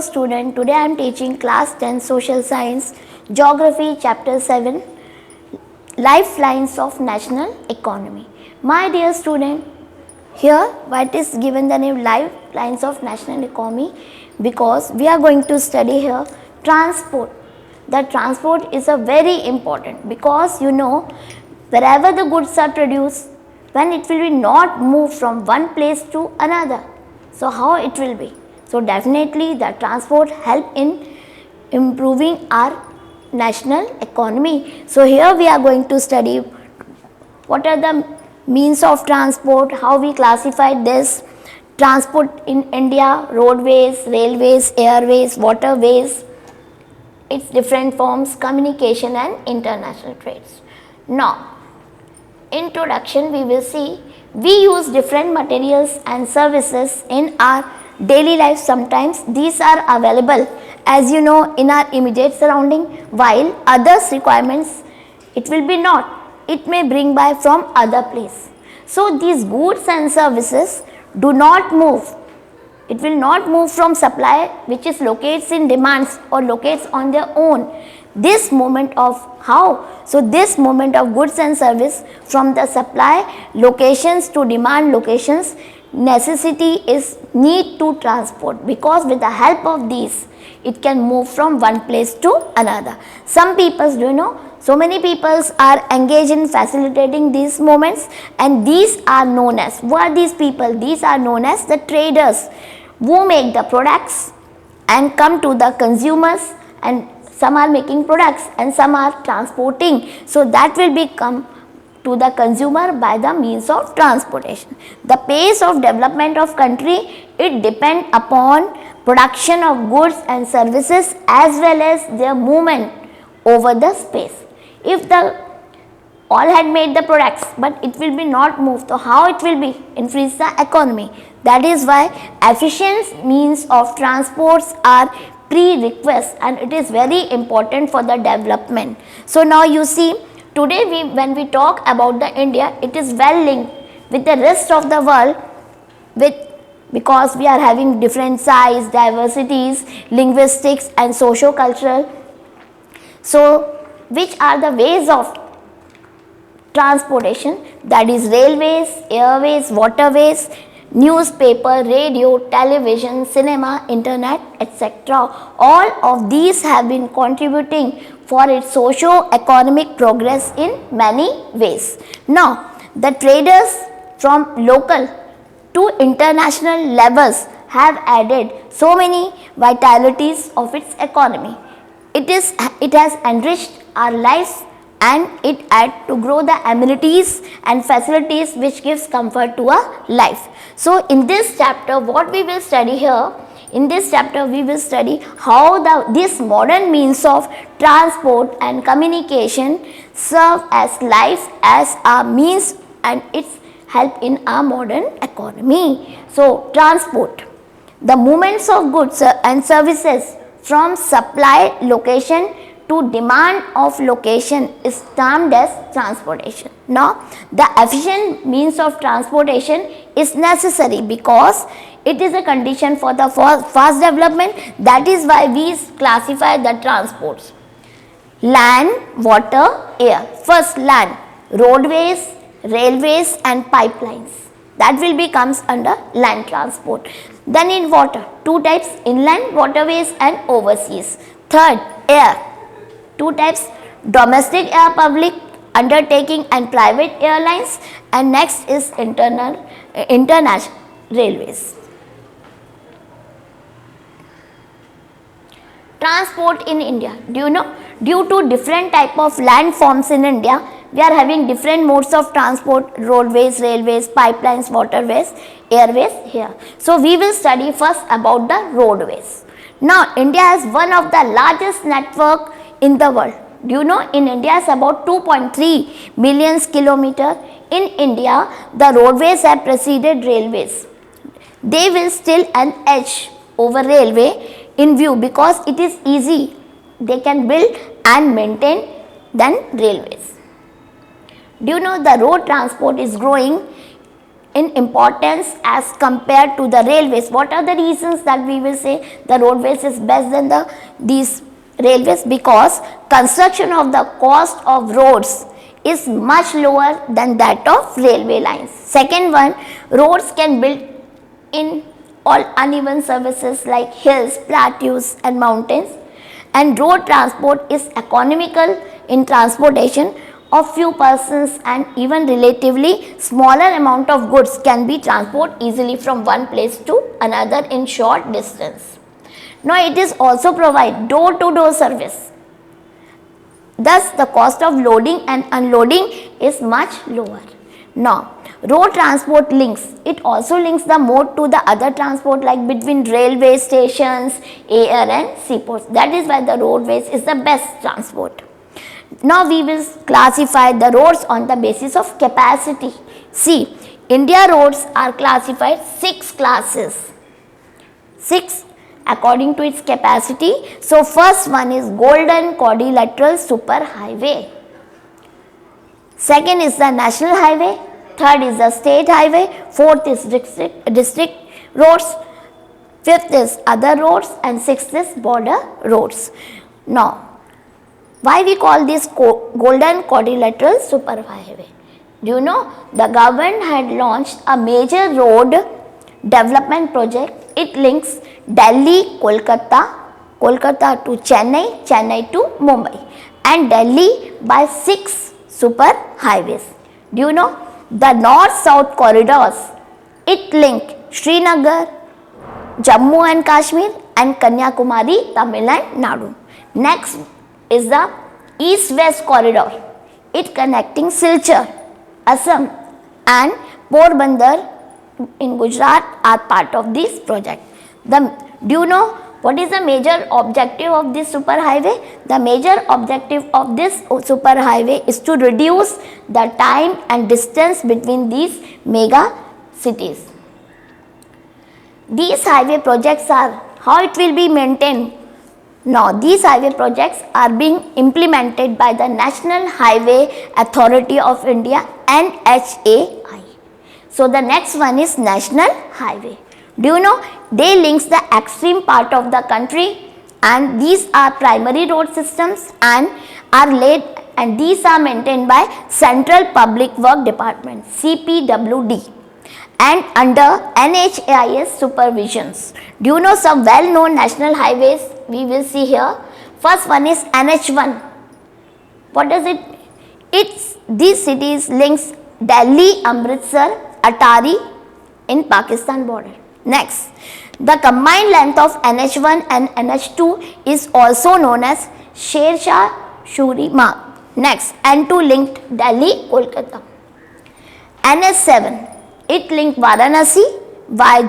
Student, today I am teaching class 10 social science geography chapter 7 lifelines of national economy. My dear student, here what is given the name lifelines of national economy because we are going to study here transport. The transport is a very important because wherever the goods are produced, when it will be not moved from one place to another. So how it will be? So definitely the transport help in improving our national economy. So here we are going to study what are the means of transport, how we classify this transport in India, roadways, railways, airways, waterways, its different forms, communication and international trades. Now, introduction we will see we use different materials and services in our daily life. Sometimes these are available as you know in our immediate surrounding, while others requirements it will be not, it may bring by from other place. So these goods and services do not move, it will not move from supply which is locates in demands or locates on their own. This movement of how? So this movement of goods and service from the supply locations to demand locations, necessity is need to transport, because with the help of these it can move from one place to another. Some people, so many people are engaged in facilitating these movements, and these are known as, who are these people? These are known as the traders who make the products and come to the consumers, and some are making products and some are transporting. So that will become to the consumer by the means of transportation. The pace of development of country, it depends upon production of goods and services as well as their movement over the space. If the all had made the products but it will be not moved, so how it will be increase the economy? That is why efficient means of transports are prerequisite, and it is very important for the development. So now you see, today when we talk about the India, it is well linked with the rest of the world because we are having different size, diversities, linguistics and socio-cultural. So which are the ways of transportation? That is railways, airways, waterways, newspaper, radio, television, cinema, internet, etc. All of these have been contributing for its socio-economic progress in many ways. Now, the traders from local to international levels have added so many vitalities of its economy. It has enriched our lives, and it adds to grow the amenities and facilities which gives comfort to our life. So in this chapter, what we will study here, in this chapter we will study how this modern means of transport and communication serve as life as a means and its help in our modern economy. So transport, the movements of goods and services from supply location to demand of location is termed as transportation. Now, the efficient means of transportation is necessary because it is a condition for the fast development. That is why we classify the transports: land, water, air. First land, roadways, railways and pipelines. That will becomes under land transport. Then in water, two types: inland waterways and overseas. Third, air. Two types: domestic air public undertaking and private airlines, and next is international railways. Transport in India, due to different type of landforms in India, we are having different modes of transport: roadways, railways, pipelines, waterways, airways here. So we will study first about the roadways. Now India has one of the largest network in the world. In India is about 2.3 million kilometers. In India, the roadways have preceded railways. They will still an edge over railway in view because it is easy. They can build and maintain than railways. The road transport is growing in importance as compared to the railways. What are the reasons that we will say the roadways is best than these railways? Because construction of the cost of roads is much lower than that of railway lines. Second one, roads can build in all uneven surfaces like hills, plateaus and mountains, and road transport is economical in transportation of few persons, and even relatively smaller amount of goods can be transported easily from one place to another in short distance. Now it is also provide door to door service. Thus the cost of loading and unloading is much lower. Now road transport links, it also links the mode to the other transport like between railway stations, air and seaports. That is why the roadways is the best transport. Now we will classify the roads on the basis of capacity. See, India roads are classified 6 classes, 6 according to its capacity. So first one is golden quadrilateral super highway. Second is the national highway. Third is the state highway. Fourth is district roads. Fifth is other roads, and sixth is border roads. Now, why we call this golden quadrilateral super highway? Do you know the government had launched a major road development project. It links Delhi, Kolkata to Chennai, Chennai to Mumbai, and Delhi by 6 super highways. Do you know the north-south corridors? It linked Srinagar, Jammu and Kashmir and Kanyakumari, Tamil Nadu. Next is the east-west corridor. It connecting Silchar, Assam and Porbandar in Gujarat are part of this project. Do you know what is the major objective of this super highway? The major objective of this super highway is to reduce the time and distance between these mega cities. These highway projects are, how it will be maintained? Now, these highway projects are being implemented by the National Highway Authority of India, NHAI. So, the next one is National Highway. Do you know they links the extreme part of the country, and these are primary road systems and are laid, and these are maintained by Central Public Work Department, CPWD, and under NHAI's supervisions. Do you know some well-known national highways we will see here? First one is NH1. What does it? These cities links Delhi, Amritsar, Atari in Pakistan border. Next, the combined length of NH1 and NH2 is also known as Sher Shah Suri Marg. Next, N2 linked Delhi, Kolkata. NH7. It linked Varanasi via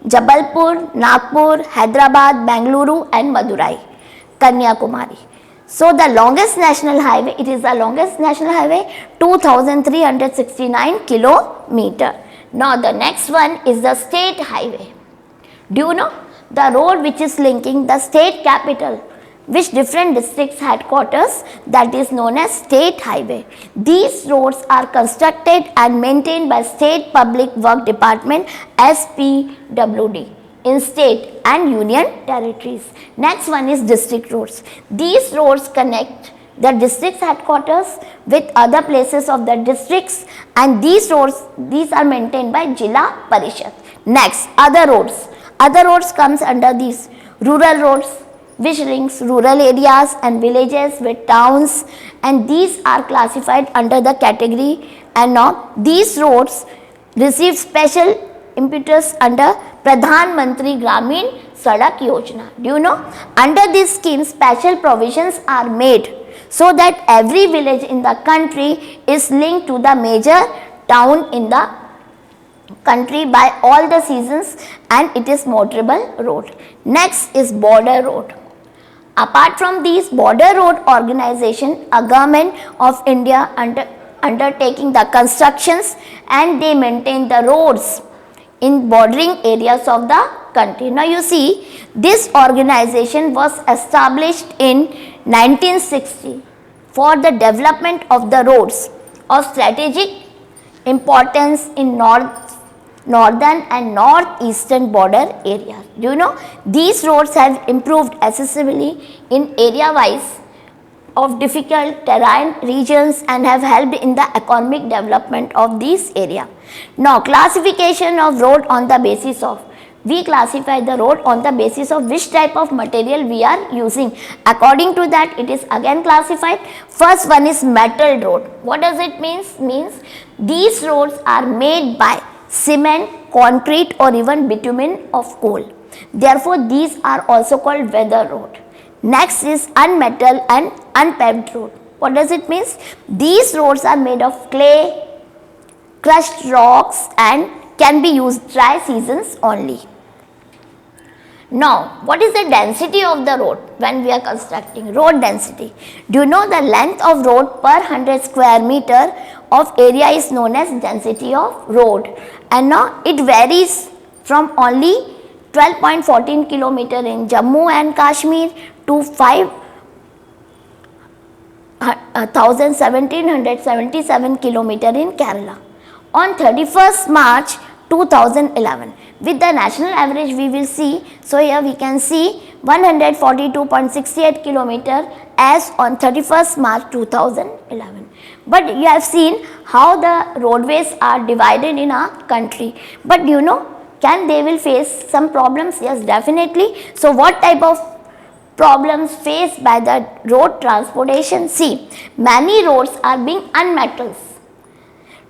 Jabalpur, Nagpur, Hyderabad, Bengaluru and Madurai, Kanyakumari. So the longest national highway, it is the longest national highway, 2369 kilometer. Now the next one is the state highway. Do you know the road which is linking the state capital, which different districts headquarters, that is known as state highway. These roads are constructed and maintained by State Public Work Department, SPWD, in state and union territories. Next one is district roads. These roads connect the district's headquarters with other places of the districts, and these are maintained by Jilla Parishad. Next, other roads. Other roads comes under these rural roads, which links rural areas and villages with towns, and these are classified under the category. And now these roads receive special impetus under Pradhan Mantri Gramin Sadak Yojana. Do you know? Under this scheme, special provisions are made so that every village in the country is linked to the major town in the country by all the seasons, and it is motorable road. Next is border road. Apart from these border road organization, a government of India undertaking the constructions, and they maintain the roads in bordering areas of the country. Now you see, this organization was established in 1960 for the development of the roads of strategic importance in northern and northeastern border areas. Do you know these roads have improved accessibility in area wise of difficult terrain regions and have helped in the economic development of this area. Now classification of road on the basis of, we classify the road on the basis of which type of material we are using. According to that it is again classified. First one is metal road. What does it means? Means these roads are made by cement, concrete or even bitumen of coal. Therefore these are also called weather road. Next is unmetal and unpaved road. What does it mean? These roads are made of clay, crushed rocks and can be used dry seasons only. Now, what is the density of the road when we are constructing? Road density. Do you know the length of road per 100 square meter of area is known as density of road, and now it varies from only 12.14 kilometer in Jammu and Kashmir to 1777 kilometer in Kerala. On 31st March 2011, with the national average we will see, so here we can see 142.68 kilometer as on 31st March 2011. But you have seen how the roadways are divided in our country. But you know, can they will face some problems? Yes, definitely. So what type of problems faced by the road transportation? See, many roads are being unmetals,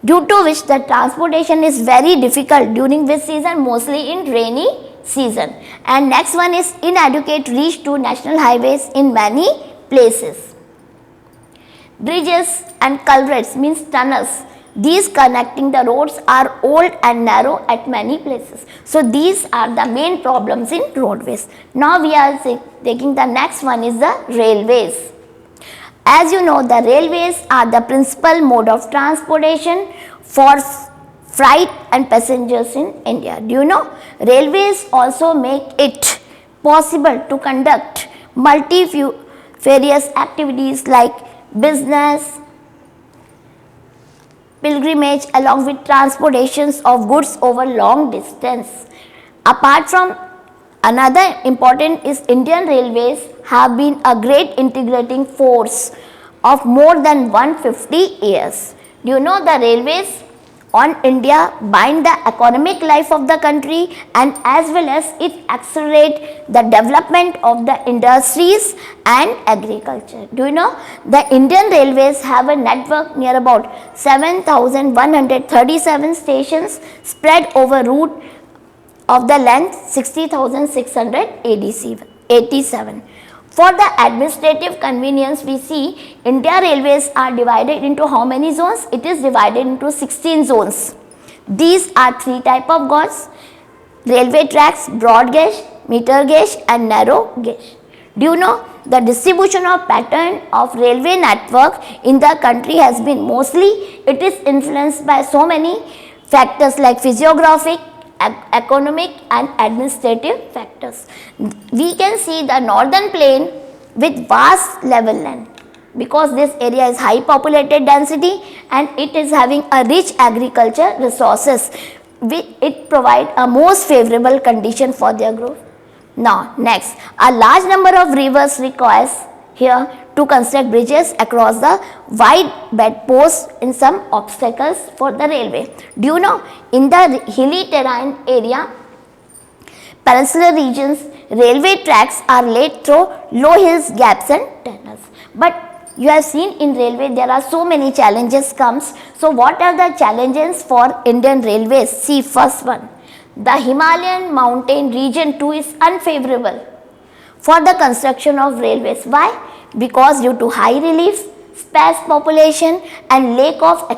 due to which the transportation is very difficult during which season? Mostly in rainy season. And next one is inadequate reach to national highways in many places. Bridges and culverts means tunnels. These connecting the roads are old and narrow at many places. So these are the main problems in roadways. Now we are taking the next one is the railways. As you know, the railways are the principal mode of transportation for freight and passengers in India. Do you know? Railways also make it possible to conduct multifarious activities like business, pilgrimage along with transportations of goods over long distance. Apart from another important is Indian Railways have been a great integrating force of more than 150 years. Do you know the railways on India bind the economic life of the country and as well as it accelerate the development of the industries and agriculture. Do you know the Indian Railways have a network near about 7,137 stations spread over route of the length 60,687. For the administrative convenience, we see India Railways are divided into how many zones? It is divided into 16 zones. These are three type of gauge: railway tracks, broad gauge, meter gauge and narrow gauge. Do you know the distribution of pattern of railway network in the country has been mostly, it is influenced by so many factors like physiographic, economic and administrative factors. We can see the northern plain with vast level land because this area is high populated density and it is having a rich agriculture resources. It provide a most favorable condition for their growth. Now next, a large number of rivers requires here to construct bridges across the wide bed posts in some obstacles for the railway. Do you know in the hilly terrain area, peninsular regions, railway tracks are laid through low hills, gaps and tunnels. But you have seen in railway there are so many challenges comes. So what are the challenges for Indian Railways? See, first one, the Himalayan mountain region too is unfavorable for the construction of railways. Why? Because due to high relief, sparse population and lack of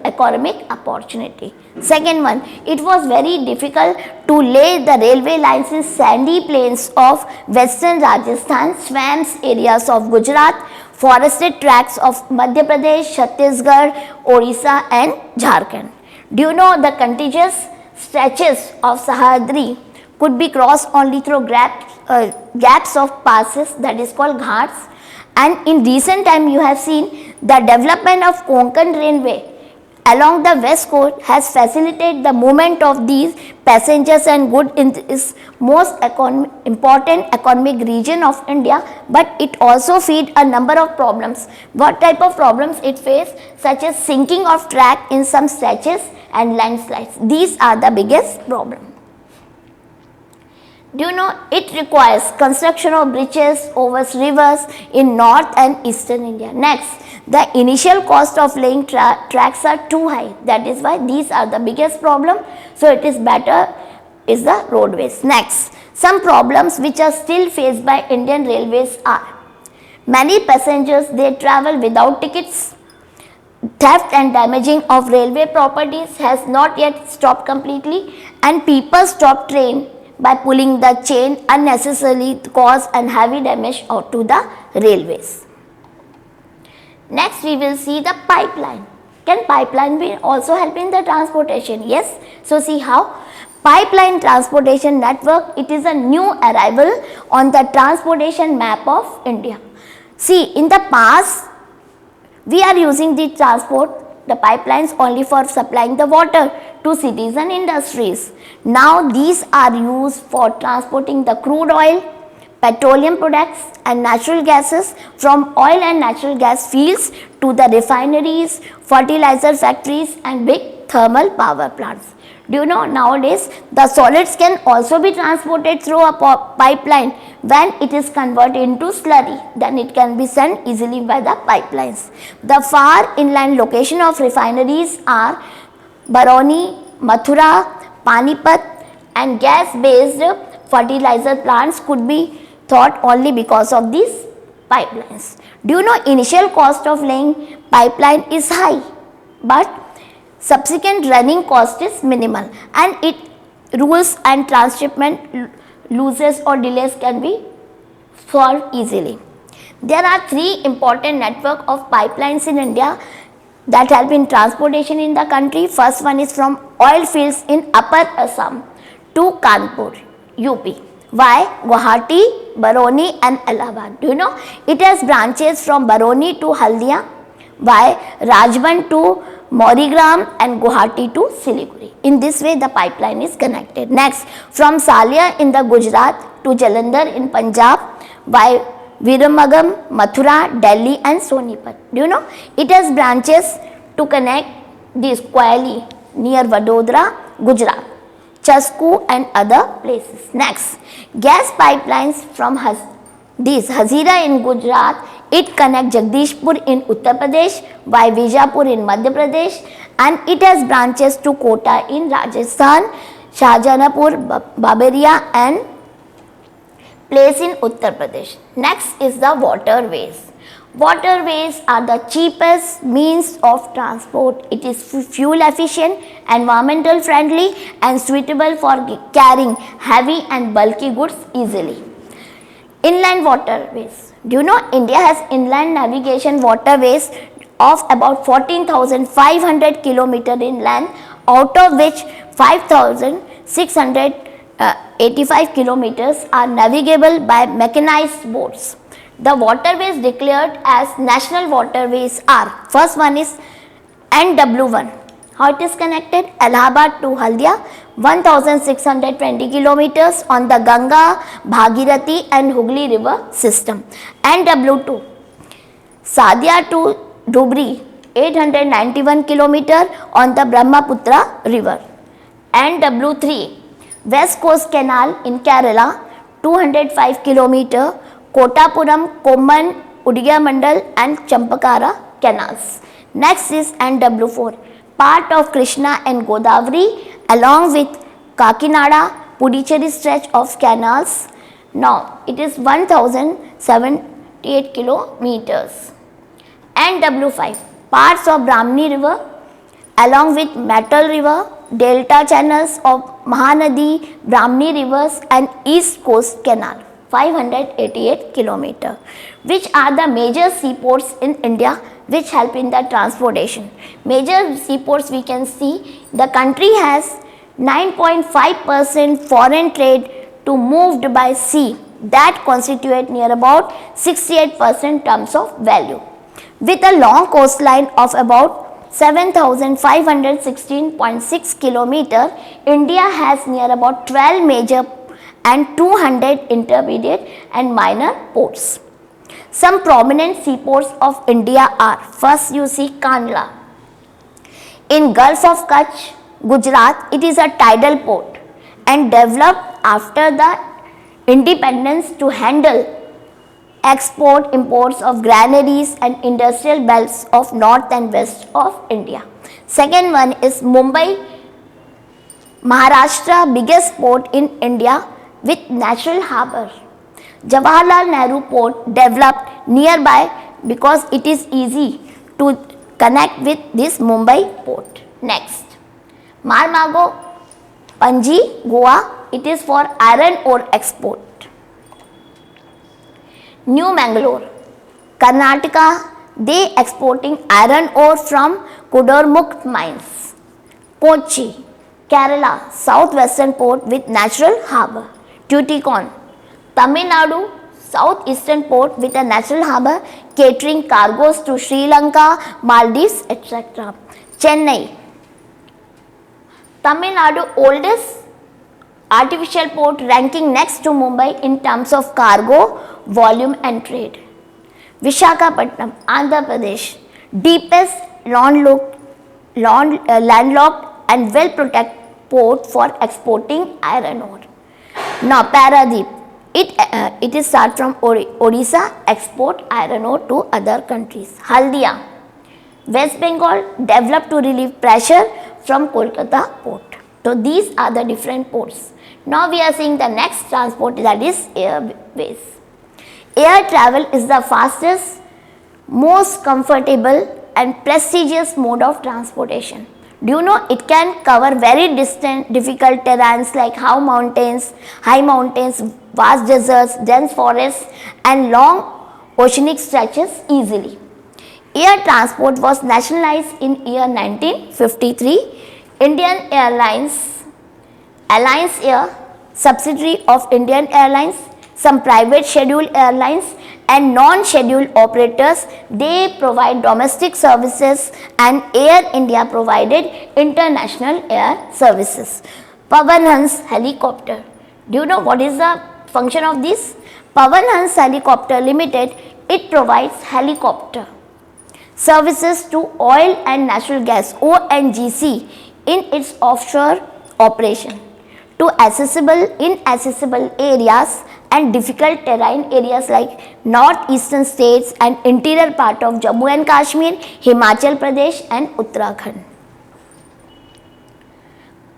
economic opportunity. Second one, it was very difficult to lay the railway lines in sandy plains of western Rajasthan, swamps areas of Gujarat, forested tracts of Madhya Pradesh, Chhattisgarh, Odisha and Jharkhand. Do you know the contiguous stretches of Sahyadri could be crossed only through gaps of passes, that is called ghats. And in recent time you have seen the development of Konkan Railway along the west coast has facilitated the movement of these passengers and goods in this most important economic region of India, but it also feeds a number of problems. What type of problems it faces? Such as sinking of track in some stretches and landslides. These are the biggest problem. Do you know it requires construction of bridges over rivers in north and eastern India. Next, the initial cost of laying tracks are too high. That is why these are the biggest problem. So it is better is the roadways. Next, some problems which are still faced by Indian Railways are many passengers they travel without tickets. Theft and damaging of railway properties has not yet stopped completely, and people stop train by pulling the chain unnecessarily cause and heavy damage to the railways. Next we will see the pipeline. Can pipeline be also help in the transportation? Yes. So see how pipeline transportation network, it is a new arrival on the transportation map of India. See, in the past we are using the pipelines only for supplying the water to cities and industries. Now these are used for transporting the crude oil, petroleum products and natural gases from oil and natural gas fields to the refineries, fertilizer factories and big thermal power plants. Do you know nowadays the solids can also be transported through a pipeline. When it is converted into slurry, then it can be sent easily by the pipelines. The far inland location of refineries are Barauni, Mathura, Panipat, and gas based fertilizer plants could be thought only because of these pipelines. Do you know initial cost of laying pipeline is high, but subsequent running cost is minimal, and it rules and transshipment losses or delays can be solved easily. There are three important network of pipelines in India that help in transportation in the country. First one is from oil fields in Upper Assam to Kanpur, UP, via Guwahati, Barauni and Allahabad. Do you know it has branches from Barauni to Haldia, via Rajband to Maurigram and Guwahati to Siliguri. In this way the pipeline is connected. Next, from Salia in the Gujarat to Jalandhar in Punjab by Viramagam, Mathura, Delhi and Sonipat. Do you know it has branches to connect this Koyali near Vadodara, Gujarat, Chasku and other places. Next, gas pipelines from Hazira in Gujarat, it connects Jagdishpur in Uttar Pradesh by Bijapur in Madhya Pradesh, and it has branches to Kota in Rajasthan, Shahjahanpur, Baberia and place in Uttar Pradesh. Next is the waterways. Waterways are the cheapest means of transport. It is fuel efficient, environmental friendly and suitable for carrying heavy and bulky goods easily. Inland waterways. Do you know India has inland navigation waterways of about 14,500 km inland, out of which 5,685 km are navigable by mechanized boats. The waterways declared as national waterways are, first one is NW1. How it is connected? Allahabad to Haldia, 1620 kilometers on the Ganga, Bhagirathi and Hooghly river system. NW2, Sadia to Dhubri, 891 kilometers on the Brahmaputra river. NW3, West Coast Canal in Kerala, 205 kilometers, Kotapuram, Komman, Udigamandal and Champakara canals. Next is NW4, part of Krishna and Godavari along with Kakinada, Puducherry stretch of canals. Now it is 1078 kilometers. NW5, parts of Brahmani river along with Metal river, delta channels of Mahanadi, Brahmani rivers and East Coast Canal, 588 kilometers. Which are the major seaports in India which help in the transportation? Major seaports we can see, the country has 9.5% foreign trade to moved by sea, that constitute near about 68% terms of value. With a long coastline of about 7,516.6 kilometer, India has near about 12 major and 200 intermediate and minor ports. Some prominent seaports of India are, first you see Kandla. In Gulf of Kutch, Gujarat, it is a tidal port and developed after the independence to handle export imports of granaries and industrial belts of north and west of India. Second one is Mumbai, Maharashtra, biggest port in India with natural harbour. Jawaharlal Nehru Port developed nearby because it is easy to connect with this Mumbai port. Next, Marmago, Panji, Goa, it is for iron ore export. New Mangalore, Karnataka, they exporting iron ore from Kudurmukh mines. Kochi, Kerala, southwestern port with natural harbour. Tuticorin, Tamil Nadu, southeastern port with a natural harbour catering cargoes to Sri Lanka, Maldives, etc. Chennai, Tamil Nadu, oldest artificial port ranking next to Mumbai in terms of cargo, volume and trade. Visakhapatnam, Andhra Pradesh, deepest landlocked and well protected port for exporting iron ore. Now Paradeep, it is start from Odisha, export iron ore to other countries. Haldia, West Bengal, developed to relieve pressure from Kolkata port. So these are the different ports. Now we are seeing the next transport, that is airways. Air travel is the fastest, most comfortable and prestigious mode of transportation. Do you know it can cover very distant, difficult terrains like high mountains, vast deserts, dense forests and long oceanic stretches easily. Air transport was nationalized in year 1953. Indian Airlines, Alliance Air, subsidiary of Indian Airlines, some private scheduled airlines and non-scheduled operators, they provide domestic services and Air India provided international air services. Pawan Hans helicopter. Do you know what is the function of this? Pawan Hans Helicopter Limited, it provides helicopter services to oil and natural gas ONGC in its offshore operation to inaccessible areas and difficult terrain areas like northeastern states and interior part of Jammu and Kashmir, Himachal Pradesh and Uttarakhand.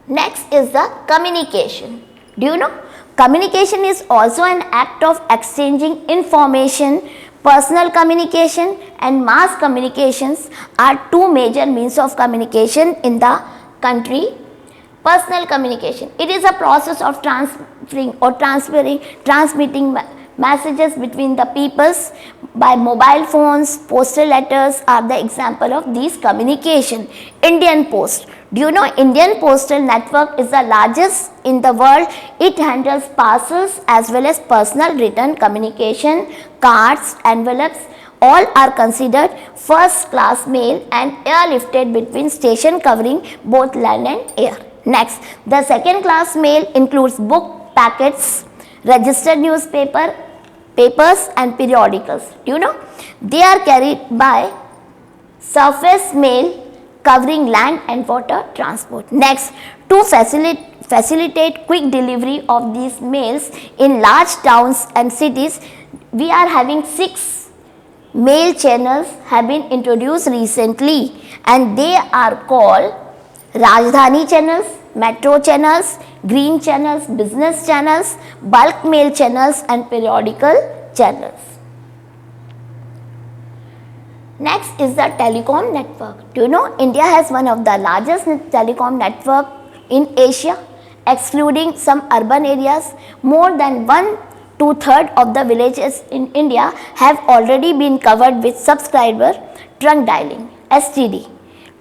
Next is the communication. Do you know? Communication is also an act of exchanging information. Personal communication and mass communications are two major means of communication in the country. Personal communication, it is a process of transmitting messages between the peoples by mobile phones. Postal letters are the example of these communication. Indian Post, do you know Indian Postal Network is the largest in the world. It handles parcels as well as personal written communication, cards, envelopes. All are considered first class mail and airlifted between station covering both land and air. Next, the second class mail includes book packets, registered papers and periodicals. Do you know? They are carried by surface mail covering land and water transport. Next, to facilitate quick delivery of these mails in large towns and cities, we are having 6 mail channels have been introduced recently and they are called Rajdhani channels, Metro channels, Green channels, Business channels, Bulk mail channels and Periodical channels. Next is the telecom network. Do you know India has one of the largest telecom network in Asia, excluding some urban areas. More than 1/2 of the villages in India have already been covered with subscriber trunk dialing (STD)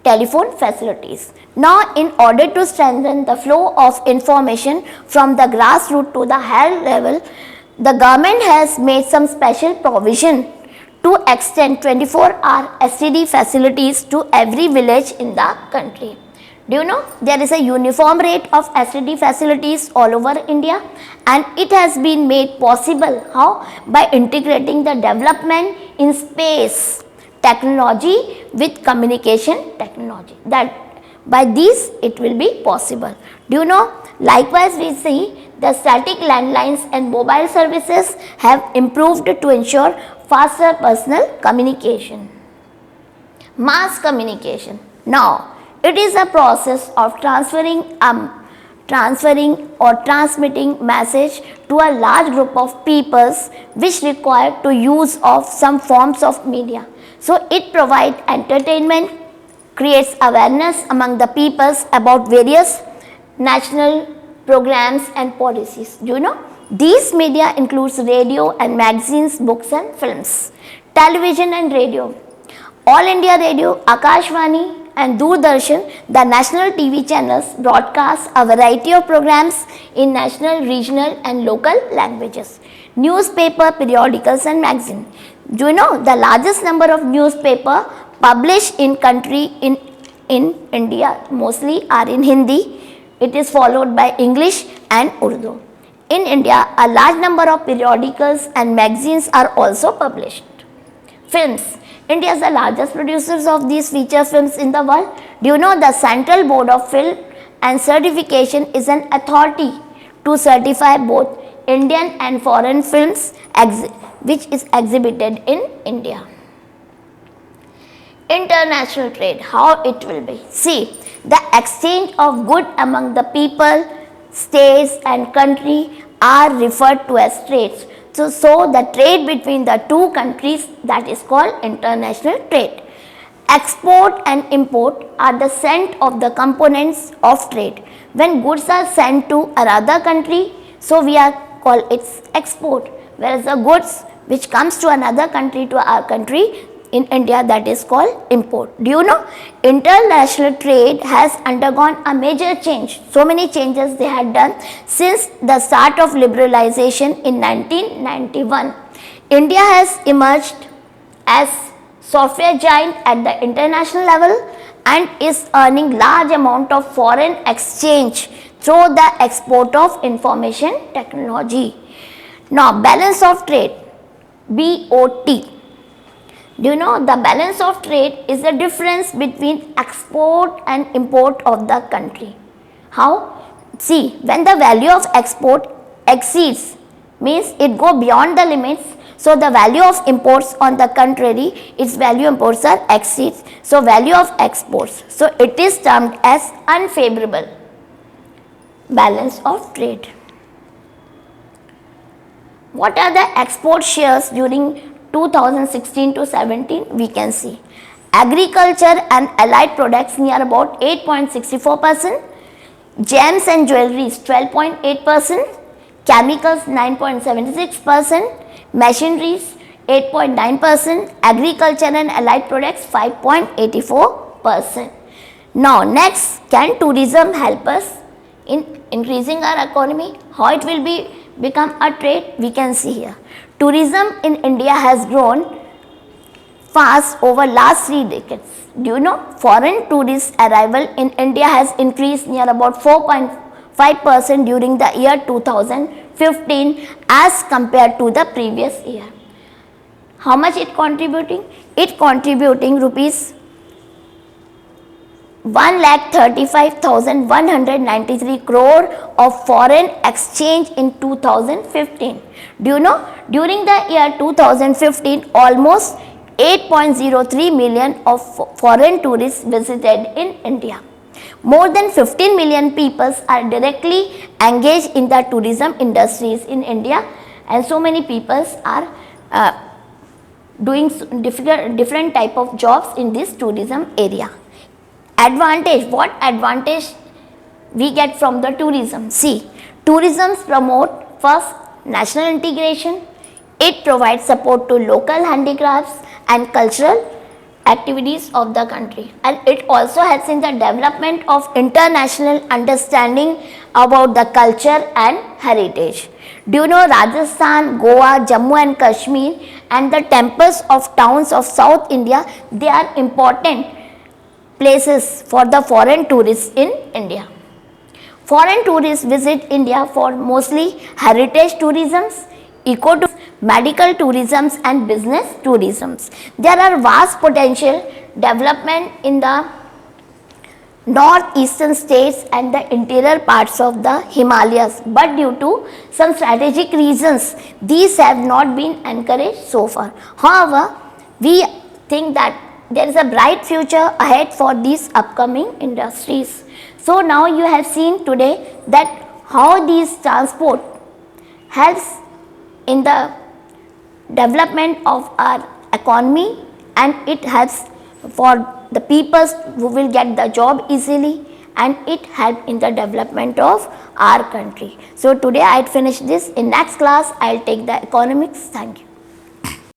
telephone facilities. Now, in order to strengthen the flow of information from the grassroots to the higher level, the government has made some special provision to extend 24-hour STD facilities to every village in the country. Do you know there is a uniform rate of STD facilities all over India, and it has been made possible how? By integrating the development in space technology with communication technology. That by these it will be possible. Do you know, likewise we see the static landlines and mobile services have improved to ensure faster personal communication. Mass communication. Now, it is a process of transferring or transmitting message to a large group of peoples which require to use of some forms of media. So, it provides entertainment, creates awareness among the peoples about various national programs and policies. Do you know? These media includes radio and magazines, books and films, television and radio, All India Radio, Akashvani and Doordarshan, the national TV channels broadcast a variety of programs in national, regional and local languages. Newspaper, periodicals and magazine. Do you know the largest number of newspaper published in country in India mostly are in Hindi. It is followed by English and Urdu. In India, a large number of periodicals and magazines are also published. Films. India is the largest producers of these feature films in the world. Do you know the Central Board of Film and Certification is an authority to certify both Indian and foreign films which is exhibited in India. International trade, how it will be? See, the exchange of good among the people, states and country are referred to as trades. So, the trade between the two countries, that is called international trade. Export and import are the sent of the components of trade. When goods are sent to another country, so we are called its export, whereas the goods which comes to another country, to our country in India, that is called import. Do you know international trade has undergone a major change? So many changes they had done since the start of liberalization in 1991. India has emerged as software giant at the international level and is earning large amount of foreign exchange through the export of information technology. Now, balance of trade, BOT. Do you know the balance of trade is the difference between export and import of the country? How? See, when the value of export exceeds, means it go beyond the limits, so the value of imports on the contrary, its value imports are exceeds. So, value of exports. So, it is termed as unfavorable balance of trade. What are the export shares during 2016 to 17? We can see agriculture and allied products near about 8.64%, gems and jewelries 12.8%, chemicals 9.76%, machineries 8.9%, agriculture and allied products 5.84%. Now, next, can tourism help us in increasing our economy? How it will become a trade? We can see here. Tourism in India has grown fast over last 3 decades. Do you know foreign tourist arrival in India has increased near about 4.5% during the year 2015 as compared to the previous year. How much it contributing? It contributing rupees 1,35,193 crore of foreign exchange in 2015. Do you know during the year 2015 almost 8.03 million of foreign tourists visited in India. More than 15 million people are directly engaged in the tourism industries in India, and so many people are doing different type of jobs in this tourism area. Advantage, what advantage we get from the tourism? See, tourism promote first national integration, it provides support to local handicrafts and cultural activities of the country, and it also helps in the development of international understanding about the culture and heritage. Do you know Rajasthan, Goa, Jammu and Kashmir and the temples of towns of South India, they are important places for the foreign tourists in India. Foreign tourists visit India for mostly heritage tourism, eco-tourism, medical tourism and business tourism. There are vast potential development in the northeastern states and the interior parts of the Himalayas, but due to some strategic reasons, these have not been encouraged so far. However, we think that there is a bright future ahead for these upcoming industries. So now you have seen today that how these transport helps in the development of our economy, and it helps for the people who will get the job easily, and it help in the development of our country. So today I had finished this. In next class I will take the economics. Thank you.